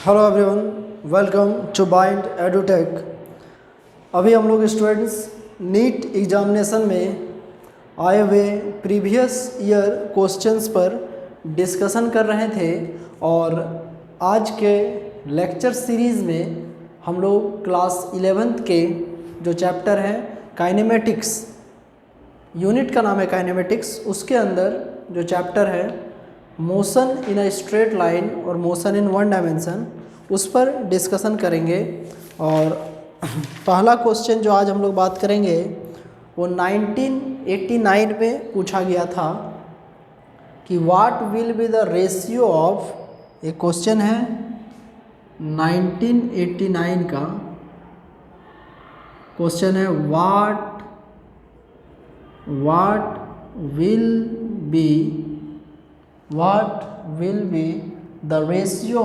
Hello everyone, welcome to bind edutech. अभी हम लोग स्टूडेंट्स नीट एग्जामिनेशन में आए हुए प्रीवियस ईयर क्वेश्चंस पर डिस्कशन कर रहे थे और आज के लेक्चर सीरीज़ में हम लोग क्लास 11th के जो चैप्टर है काइनेमेटिक्स, यूनिट का नाम है काइनेमेटिक्स, उसके अंदर जो चैप्टर है motion in a straight line और मोशन इन वन डायमेंशन, उस पर डिस्कशन करेंगे। और पहला क्वेश्चन जो आज हम लोग बात करेंगे वो 1989 में पूछा गया था कि what will be the ratio of, एक क्वेश्चन है 1989 का क्वेश्चन है what will be the ratio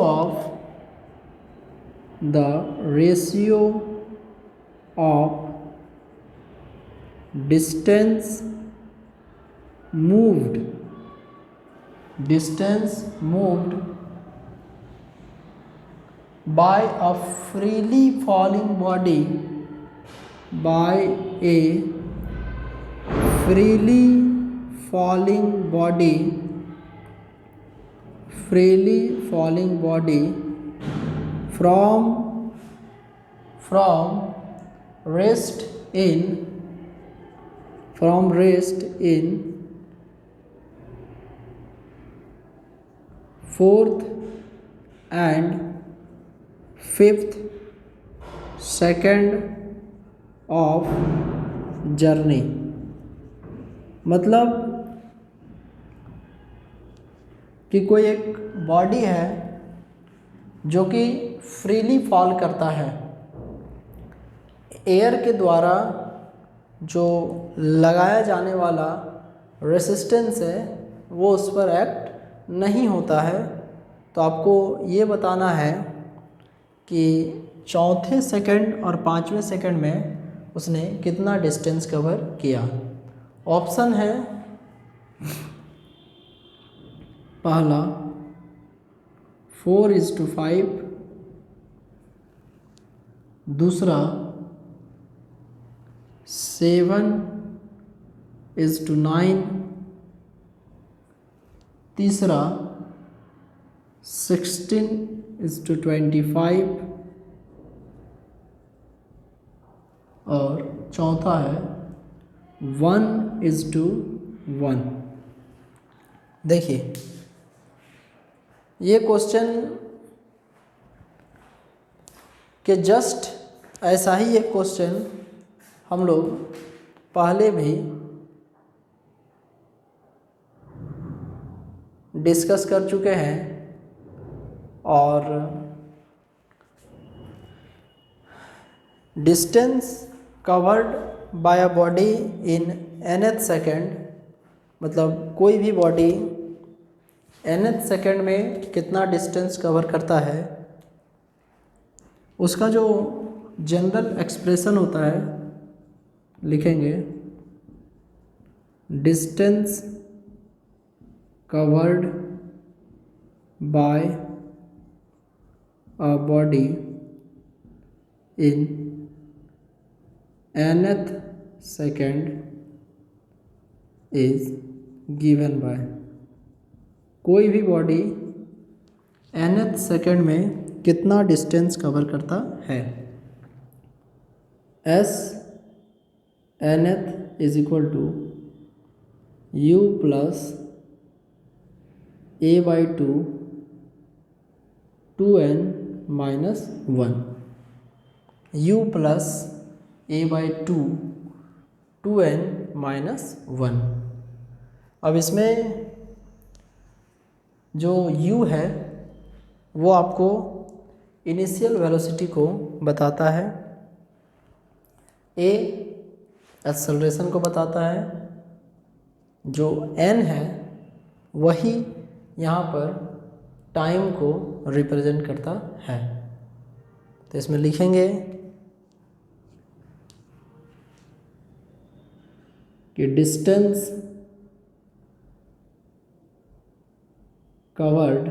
of distance moved by a freely falling body by a freely falling body from rest in fourth and fifth second of journey। मतलब कि कोई एक body है जो कि फ्रीली फॉल करता है, एयर के द्वारा जो लगाया जाने वाला रेसिस्टेंस है वो उस पर एक्ट नहीं होता है। तो आपको ये बताना है कि चौथे सेकंड और पाँचवें सेकंड में उसने कितना डिस्टेंस कवर किया। ऑप्शन है पहला 4:5, दूसरा 7:9, तीसरा 16:25 और चौथा है 1:1। देखिए, ये क्वेश्चन के जस्ट ऐसा ही एक क्वेश्चन हम लोग पहले भी डिस्कस कर चुके हैं और distance covered by a body in nth second, मतलब कोई भी बॉडी nth सेकेंड में कितना डिस्टेंस कवर करता है, उसका जो जनरल एक्सप्रेशन होता है लिखेंगे distance covered by a body in nth second is given by, कोई भी बॉडी nth सेकेंड में कितना डिस्टेंस कवर करता है। s nth is equal to u plus a/2 2n minus 1, u plus a/2 2n minus 1। अब इसमें जो u है वो आपको इनिशियल वेलोसिटी को बताता है, a एक्सेलरेशन को बताता है, जो n है वही यहाँ पर टाइम को रिप्रेजेंट करता है। तो इसमें लिखेंगे कि distance covered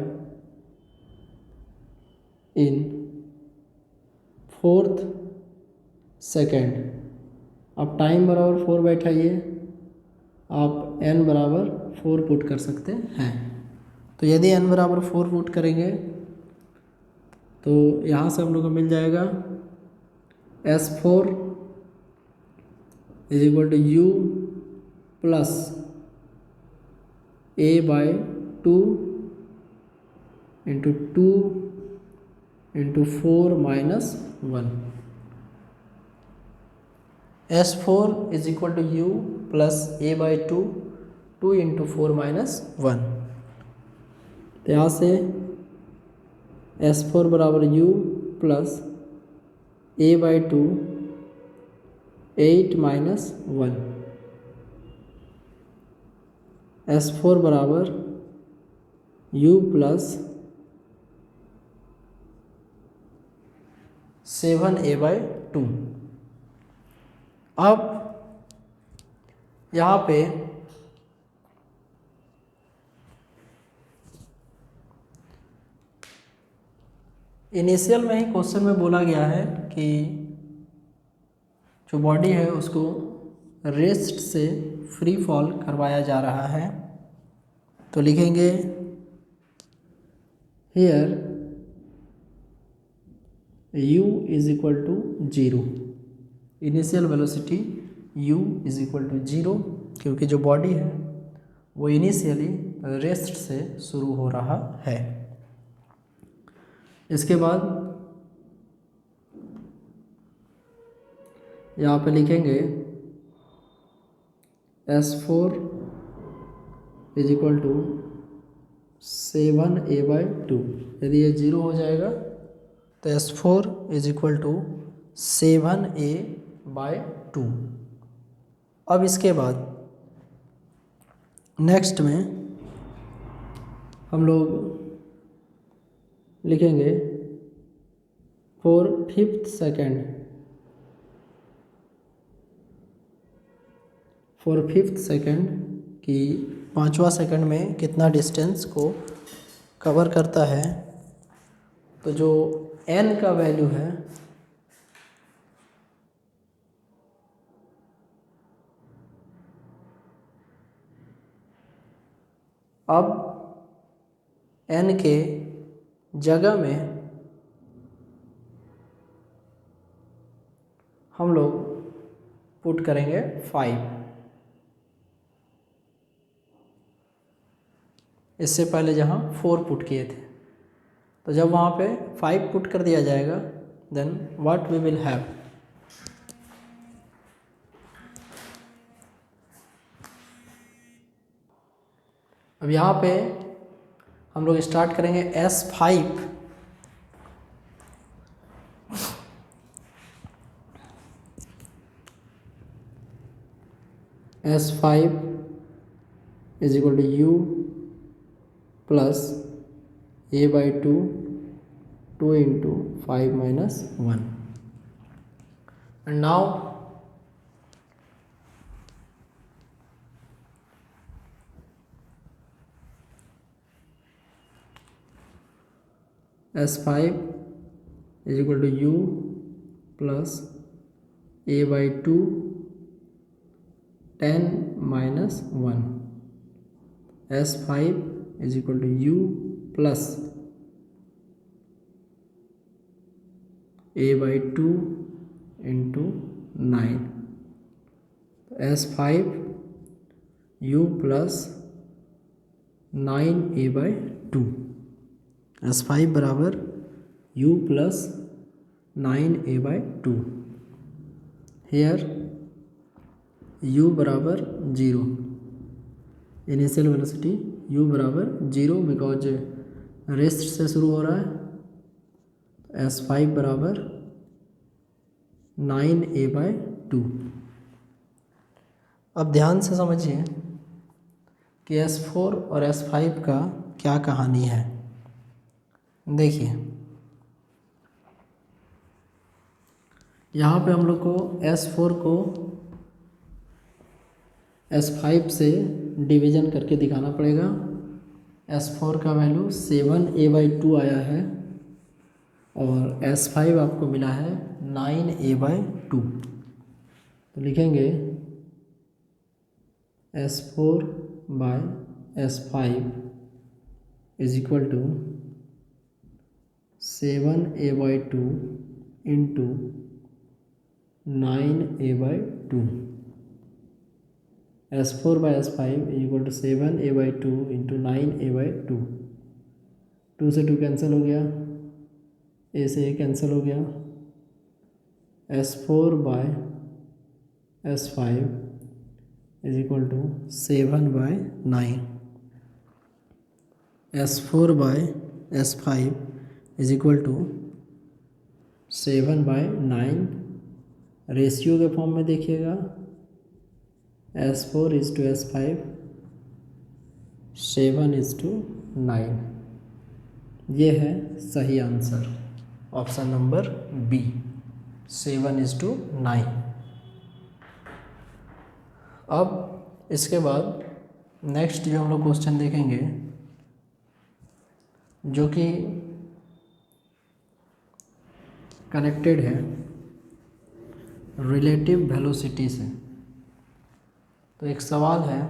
in 4th second. अब टाइम बराबर 4 बैठाइए, आप n बराबर 4 पुट कर सकते हैं। तो यदि n बराबर 4 पुट करेंगे तो यहाँ से हम लोग को मिल जाएगा S4 is equal to U plus A/2 into 2 into 4 minus 1। S4 is equal to U plus A/2 2 into 4 minus 1। तो यहाँ से S4 बराबर U plus A/2 8 minus 1। S4 बराबर U प्लस 7A/2। अब यहाँ पे इनिशियल में ही क्वेश्चन में बोला गया है कि जो बॉडी है उसको रेस्ट से फ्री फॉल करवाया जा रहा है। तो लिखेंगे here u is equal to 0, initial velocity u is equal to 0, क्योंकि जो बॉडी है वो इनिशियली रेस्ट से शुरू हो रहा है। इसके बाद यहाँ पे लिखेंगे S4 is equal to 7A/2। यदि ये 0 हो जाएगा तो S4 is equal to 7A/2। अब इसके बाद नेक्स्ट में हम लोग लिखेंगे for 5th second. For 5th second कि 5वां सेकंड में कितना डिस्टेंस को कवर करता है। तो जो n का वैल्यू है अब n के जगह में हम लोग पुट करेंगे 5। इससे पहले जहाँ 4 पुट किए थे, तो जब वहाँ पे 5 पुट कर दिया जाएगा then what we will have. अब यहाँ पे हम लोग स्टार्ट करेंगे S5। S5 is equal to U plus A/2 2 into 5 minus 1। And now S5 is equal to U plus A/2 10 minus 1। S5 is equal to U plus A/2 into 9। S5 U plus 9A/2। S5 बराबर U plus 9A/2। Hair U बराबर 0, initial velocity U बराबर 0 because rest से शुरू हो रहा है। S5 बराबर 9A/2। अब ध्यान से समझिए कि S4 और S5 का क्या कहानी है। देखिए यहाँ पे हम लोग को S4 को S5 से डिवीज़न करके दिखाना पड़ेगा। S4 का वैल्यू 7A/2 आया है और S5 आपको मिला है 9a/2। तो लिखेंगे S4/S5 is equal to 7a/2 into 9a/2। S4/S5 is equal to 7a/2 into 9a/2। 2 से 2 कैंसिल हो गया, ए से ए कैंसिल हो गया। S4/S5 is equal to 7/9। S4/S5 is equal to 7/9। Ratio के फॉर्म में देखिएगा, S4:S5 7:9। ये है सही आंसर, ऑप्शन नंबर बी 7:9। अब इसके बाद नेक्स्ट जो हम लोग क्वेश्चन देखेंगे, जो कि कनेक्टेड है रिलेटिव वेलोसिटी से। तो एक सवाल है,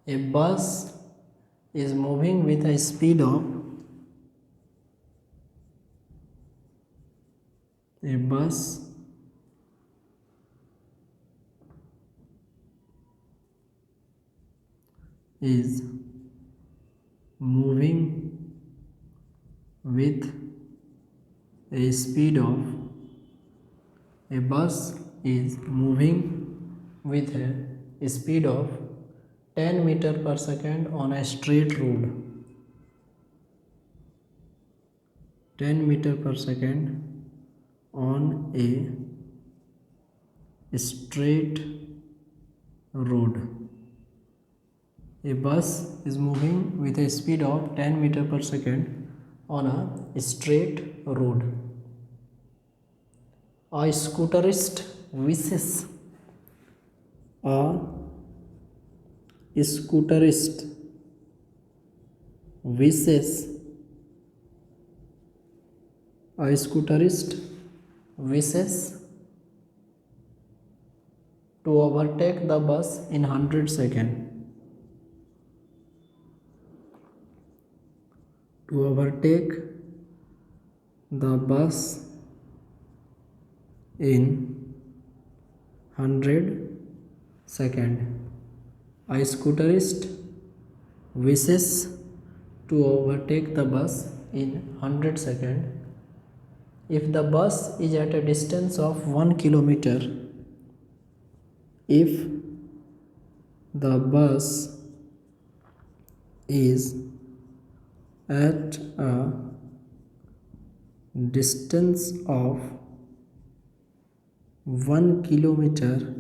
ए बस is moving with a speed of a bus is moving with a speed of a bus is moving with a speed of 10 meter per second on a straight road. 10 meter per second on a straight road. A bus is moving with a speed of 10 meter per second on a straight road. A scooterist wishes to overtake the bus in 100 seconds. To overtake the bus in 100 seconds. A scooterist wishes to overtake the bus in 100 seconds. If the bus is at a distance of 1 kilometer, if the bus is at a distance of 1 kilometer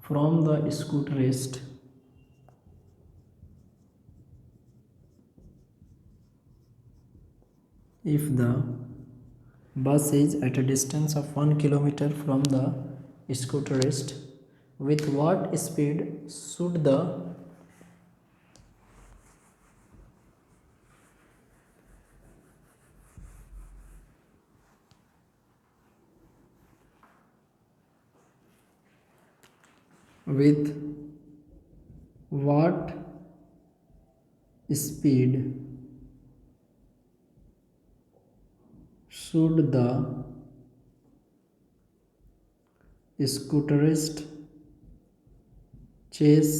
from the scooterist, if the bus is at a distance of 1 kilometer from the scooterist, with what speed should the with what speed should the scooterist chase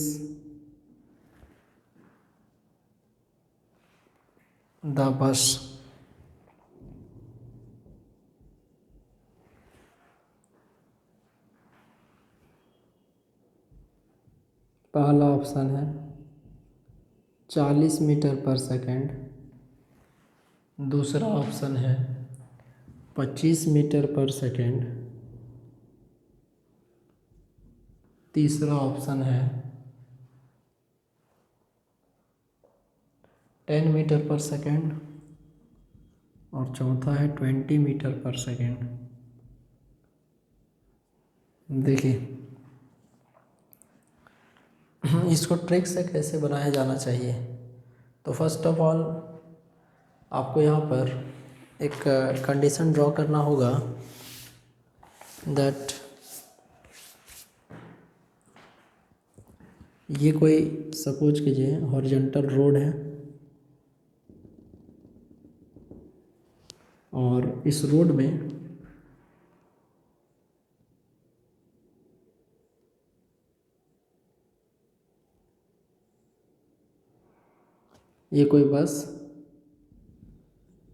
the bus? पहला option है 40 metre per second, दूसरा option है 25 metre per second, तीसरा option है 10 metre per second और चौथा है 20 metre per second. देखिए इसको ट्रिक से कैसे बनाया जाना चाहिए। तो फर्स्ट ऑफ ऑल आपको यहाँ पर एक कंडीशन ड्रॉ करना होगा दैट ये कोई सपोज कीजिए हॉरिजॉन्टल रोड है और इस रोड में ये कोई बस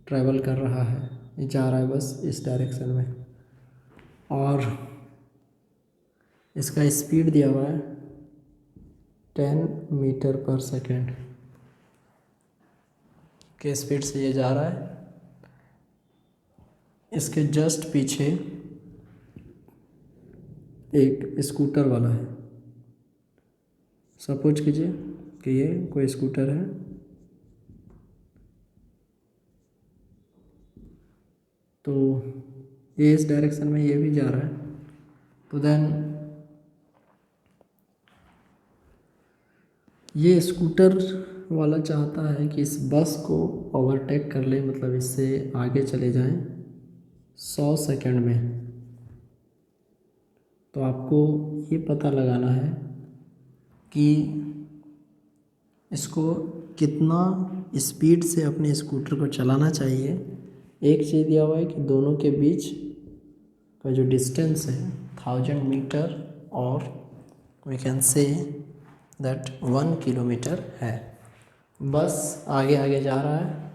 ट्रैवल कर रहा है, ये जा रहा है बस इस डायरेक्शन में और इसका स्पीड दिया हुआ है 10 मीटर पर सेकेंड के स्पीड से ये जा रहा है। इसके जस्ट पीछे एक स्कूटर वाला है। सपोज कीजिए कि ये कोई स्कूटर है तो ये इस डायरेक्शन में ये भी जा रहा है। तो देन ये स्कूटर वाला चाहता है कि इस बस को ओवरटेक कर ले, मतलब इससे आगे चले जाएं 100 सेकंड में। तो आपको ये पता लगाना है कि इसको कितना स्पीड से अपने स्कूटर को चलाना चाहिए। एक चीज़ दिया हुआ है कि दोनों के बीच का जो डिस्टेंस है 1000 मीटर और we can say that 1 kilometre है। बस आगे आगे जा रहा है,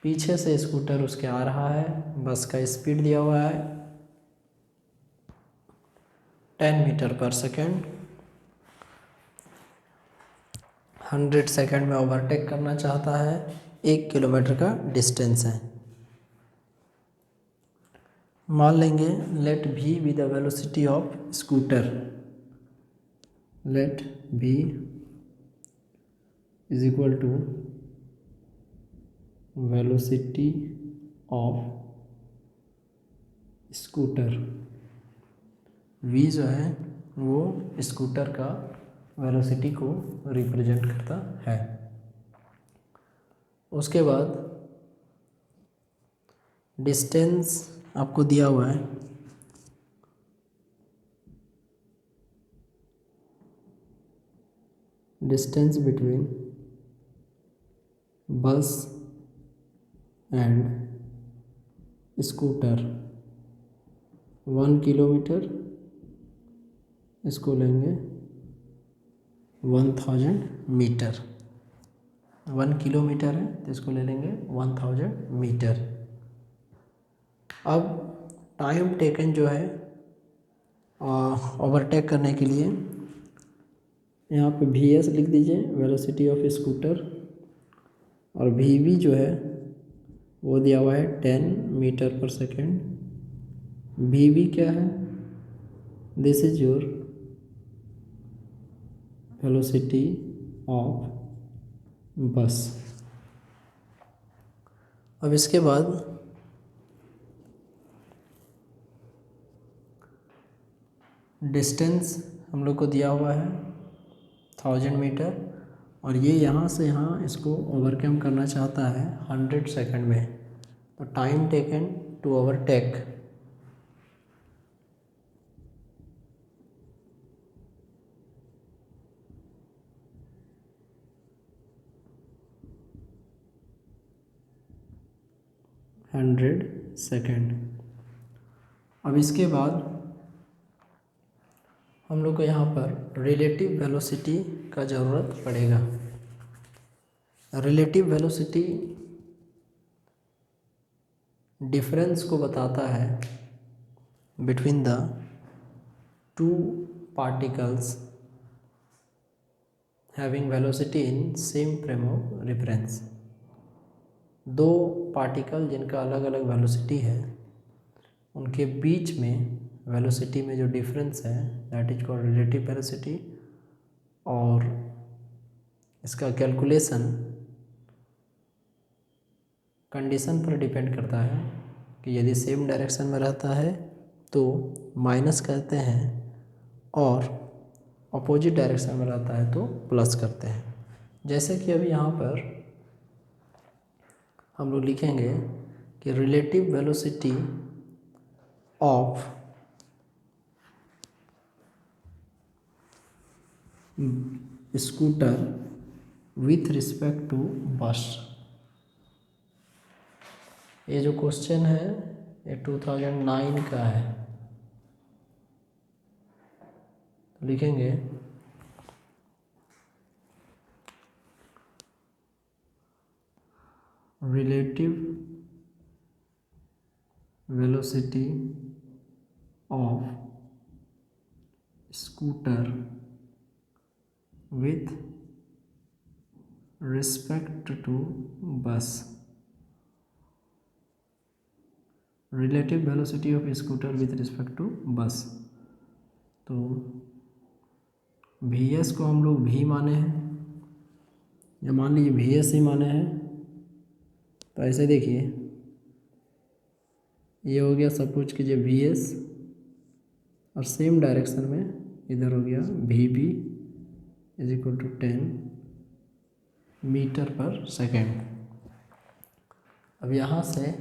पीछे से स्कूटर उसके आ रहा है। बस का स्पीड दिया हुआ है 10 मीटर पर सेकेंड। 100 सेकेंड में ओवरटेक करना चाहता है। 1 किलोमीटर का डिस्टेंस है। मान लेंगे let v be the velocity of scooter, let v is equal to velocity of scooter. v जो है वो स्कूटर का वेलोसिटी को रिप्रेजेंट करता है। उसके बाद डिस्टेंस आपको दिया हुआ है डिस्टेंस बिटवीन बस एंड स्कूटर 1 किलोमीटर, इसको लेंगे 1000 मीटर। 1 किलोमीटर है तो इसको ले लेंगे 1000 मीटर। अब टाइम टेकन जो है ओवरटेक करने के लिए यहाँ पे vs लिख दीजिए, वेलोसिटी ऑफ स्कूटर, और vv जो है वो दिया हुआ है 10 मीटर पर सेकेंड। vv क्या है, this is your velocity of बस। अब इसके बाद डिस्टेंस हम लोग को दिया हुआ है 1000 मीटर और ये यहाँ से यहाँ इसको ओवरकम करना चाहता है 100 सेकंड में। तो time taken to overtake 100 second. अब इसके बाद हम लोग को यहाँ पर रिलेटिव वेलोसिटी का ज़रूरत पड़ेगा। रिलेटिव वेलोसिटी डिफरेंस को बताता है between the two particles having velocity in same frame of reference. दो पार्टिकल जिनका अलग अलग वेलोसिटी है उनके बीच में वेलोसिटी में जो डिफरेंस है that is called relative velocity. और इसका कैलकुलेशन कंडीशन पर डिपेंड करता है कि यदि सेम डायरेक्शन में रहता है तो माइनस करते हैं और अपोजिट डायरेक्शन में रहता है तो प्लस करते हैं। जैसे कि अभी यहाँ पर हम लोग लिखेंगे कि relative velocity of scooter with respect to bus. ये जो क्वेश्चन है ये 2009 का है। तो लिखेंगे relative velocity of scooter with respect to bus। relative velocity of scooter with respect to bus। तो vs को हम लोग v माने हैं या मान लीजिए vs ही माने हैं। तो ऐसे देखिए ये हो गया, सपोज कीजिए vs और सेम डायरेक्शन में इधर हो गया vb is equal to 10 metre per second. अब यहाँ से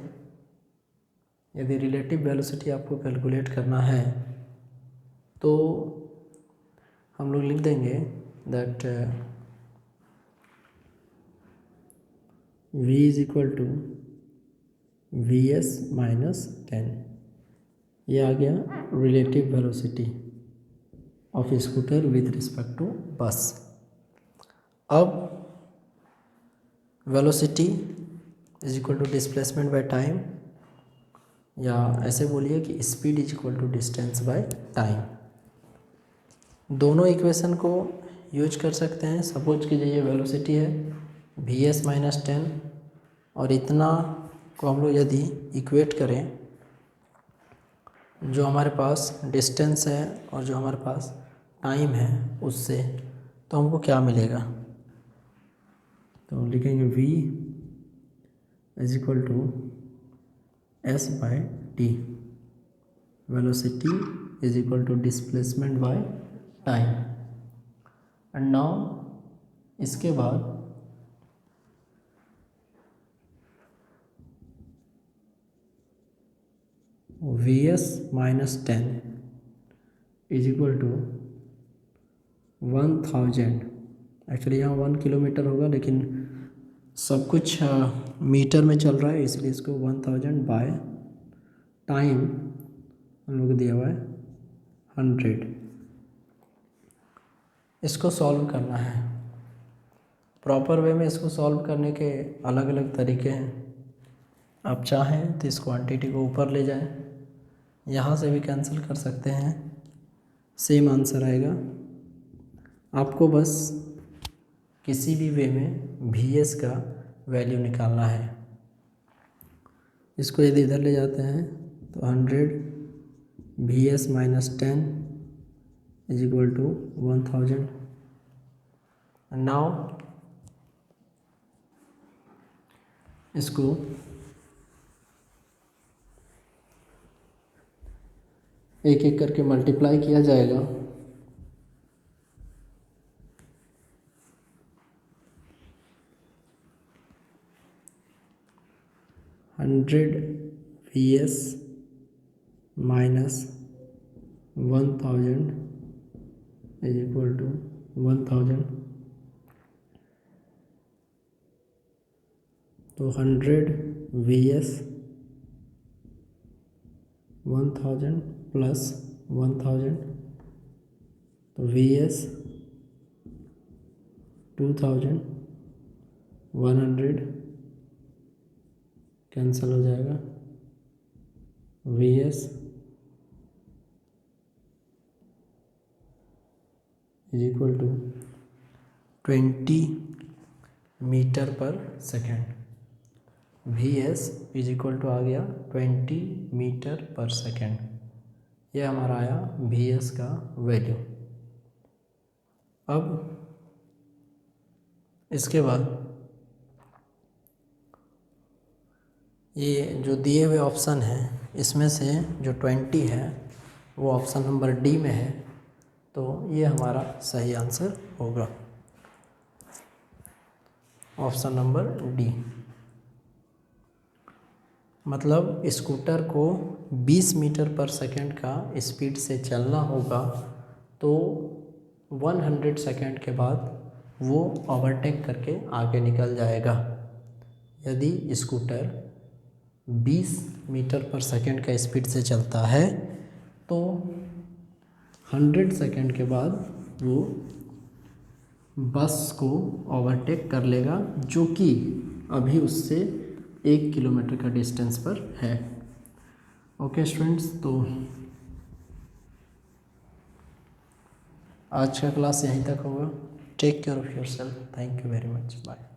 यदि रिलेटिव वेलोसिटी आपको कैलकुलेट करना है तो हम लोग लिख देंगे that v is equal to vs minus 10। ये आ गया relative velocity of scooter with respect to bus. अब velocity is equal to displacement by time, या ऐसे बोलिए कि speed is equal to distance by time. दोनों इक्वेशन को यूज कर सकते हैं। सपोज कीजिए ये वेलोसिटी है vs माइनस 10 और इतना को हम लोग यदि इक्वेट करें जो हमारे पास डिस्टेंस है और जो हमारे पास टाइम है उससे, तो हमको क्या मिलेगा। तो लिखेंगे v is equal to s by t। Velocity is equal to displacement by time. And now इसके बाद vs minus 10 is equal to 1000। Actually यहाँ 1 किलोमीटर होगा लेकिन सब कुछ मीटर में चल रहा है इसलिए इसको 1000 बाय टाइम हम लोग दिया हुआ है 100। इसको सॉल्व करना है। प्रॉपर वे में इसको सॉल्व करने के अलग अलग तरीके हैं। आप चाहें तो इस क्वांटिटी को ऊपर ले जाएं, यहाँ से भी कैंसिल कर सकते हैं, सेम आंसर आएगा। आपको बस किसी भी वे में vs का वैल्यू निकालना है। इसको यदि इधर ले जाते हैं तो 100 vs minus 10 is equal to 1000। Now इसको एक एक करके मल्टीप्लाई किया जाएगा। Hundred vs minus 1000 is equal to 1000। तो 100 vs 1000 प्लस 1000 तो vs 2100 कैंसिल हो जाएगा। vs is equal to 20 metre per second. vs is equal to आ गया 20 मीटर पर सेकेंड। ये हमारा आया vs का वैल्यू। अब इसके बाद ये जो दिए हुए ऑप्शन हैं इसमें से जो 20 है वो ऑप्शन नंबर डी में है। तो ये हमारा सही आंसर होगा ऑप्शन नंबर डी। मतलब स्कूटर को 20 मीटर पर सेकंड का स्पीड से चलना होगा तो 100 सेकंड के बाद वो ओवरटेक करके आगे निकल जाएगा। यदि स्कूटर 20 मीटर पर सेकंड का स्पीड से चलता है तो 100 सेकंड के बाद वो बस को ओवरटेक कर लेगा, जो कि अभी उससे 1 किलोमीटर का डिस्टेंस पर है। ओके स्टूडेंट्स, तो आज का क्लास यहीं तक होगा। Take care of yourself. Thank you very much. Bye.